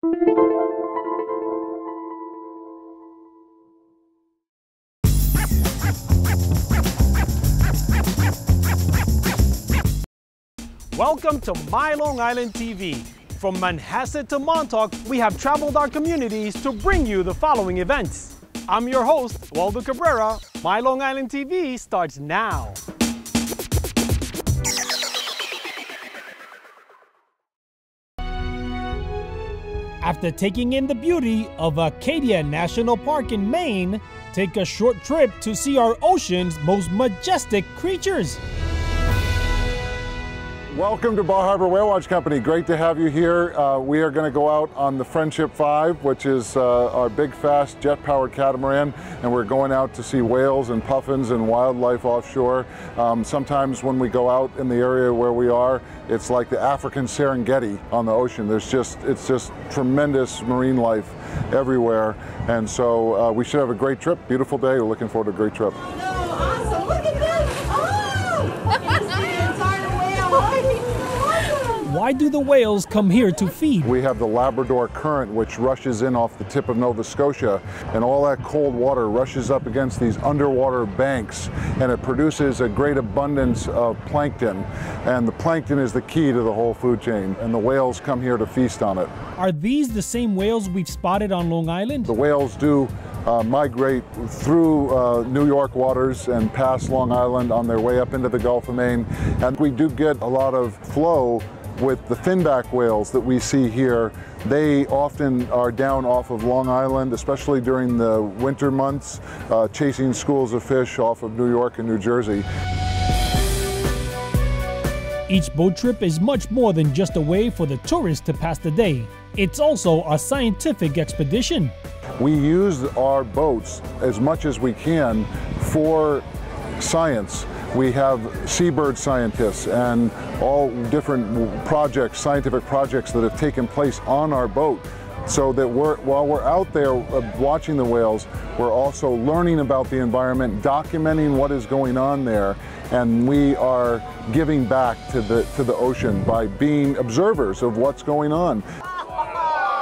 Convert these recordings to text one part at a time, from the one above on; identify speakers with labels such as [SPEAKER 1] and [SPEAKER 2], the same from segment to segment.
[SPEAKER 1] Welcome to My Long Island TV. From Manhasset to Montauk, we have traveled our communities to bring you the following events. I'm your host, Waldo Cabrera. My Long Island TV starts now. After taking in the beauty of Acadia National Park in Maine, take a short trip to see our ocean's most majestic creatures.
[SPEAKER 2] Welcome to Bar Harbor Whale Watch Company. Great to have you here. We are going to go out on the Friendship 5, which is our big, fast, jet-powered catamaran, and we're going out to see whales and puffins and wildlife offshore. Sometimes when we go out in the area where we are, it's like the African Serengeti on the ocean. It's just tremendous marine life everywhere, and so we should have a great trip. Beautiful day. We're looking forward to a great trip.
[SPEAKER 3] Awesome! Look at this!
[SPEAKER 1] Why do the whales come here to feed?
[SPEAKER 2] We have the Labrador Current, which rushes in off the tip of Nova Scotia, and all that cold water rushes up against these underwater banks, and it produces a great abundance of plankton, and the plankton is the key to the whole food chain, and the whales come here to feast on it.
[SPEAKER 1] Are these the same whales we've spotted on Long Island?
[SPEAKER 2] The whales do migrate through New York waters and past Long Island on their way up into the Gulf of Maine, and we do get a lot of flow with the finback whales that we see here. They often are down off of Long Island, especially during the winter months, chasing schools of fish off of New York and New Jersey.
[SPEAKER 1] Each boat trip is much more than just a way for the tourists to pass the day. It's also a scientific expedition.
[SPEAKER 2] We use our boats as much as we can for science. We have seabird scientists and all different projects, scientific projects that have taken place on our boat, so that while we're out there watching the whales, we're also learning about the environment, documenting what is going on there, and we are giving back to the ocean by being observers of what's going on.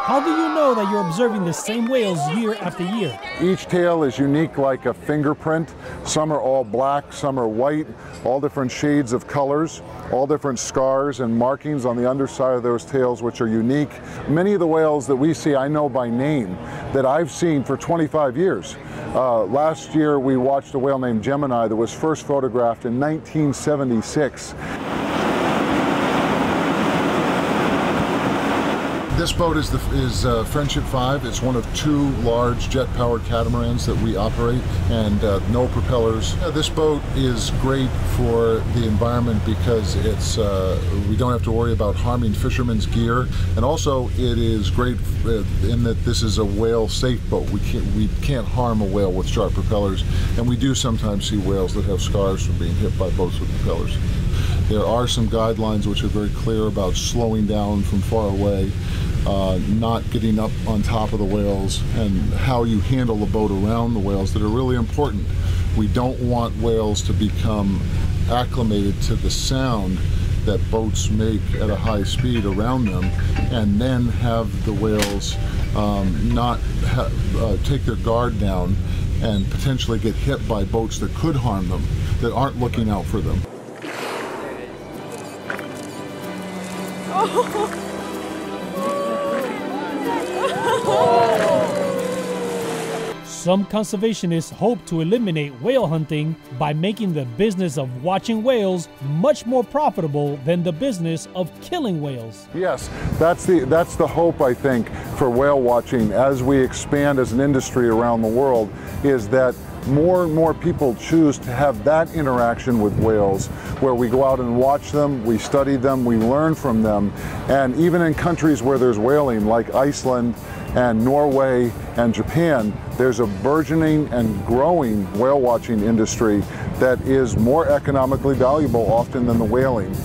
[SPEAKER 1] How do you know that you're observing the same whales year after year?
[SPEAKER 2] Each tail is unique like a fingerprint. Some are all black, some are white, all different shades of colors, all different scars and markings on the underside of those tails, which are unique. Many of the whales that we see I know by name, that I've seen for 25 years. Last year we watched a whale named Gemini that was first photographed in 1976. This boat is Friendship 5. It's one of 2 large jet-powered catamarans that we operate, and no propellers. This boat is great for the environment because we don't have to worry about harming fishermen's gear, and also it is great in that this is a whale-safe boat. We can't harm a whale with sharp propellers, and we do sometimes see whales that have scars from being hit by boats with propellers. There are some guidelines which are very clear about slowing down from far away, not getting up on top of the whales, and how you handle the boat around the whales that are really important. We don't want whales to become acclimated to the sound that boats make at a high speed around them, and then have the whales not take their guard down and potentially get hit by boats that could harm them, that aren't looking out for them.
[SPEAKER 1] Some conservationists hope to eliminate whale hunting by making the business of watching whales much more profitable than the business of killing whales.
[SPEAKER 2] Yes, that's the hope, I think, for whale watching as we expand as an industry around the world, is that more and more people choose to have that interaction with whales, where we go out and watch them, we study them, we learn from them. And even in countries where there's whaling, like Iceland and Norway and Japan, there's a burgeoning and growing whale watching industry that is more economically valuable often than the whaling.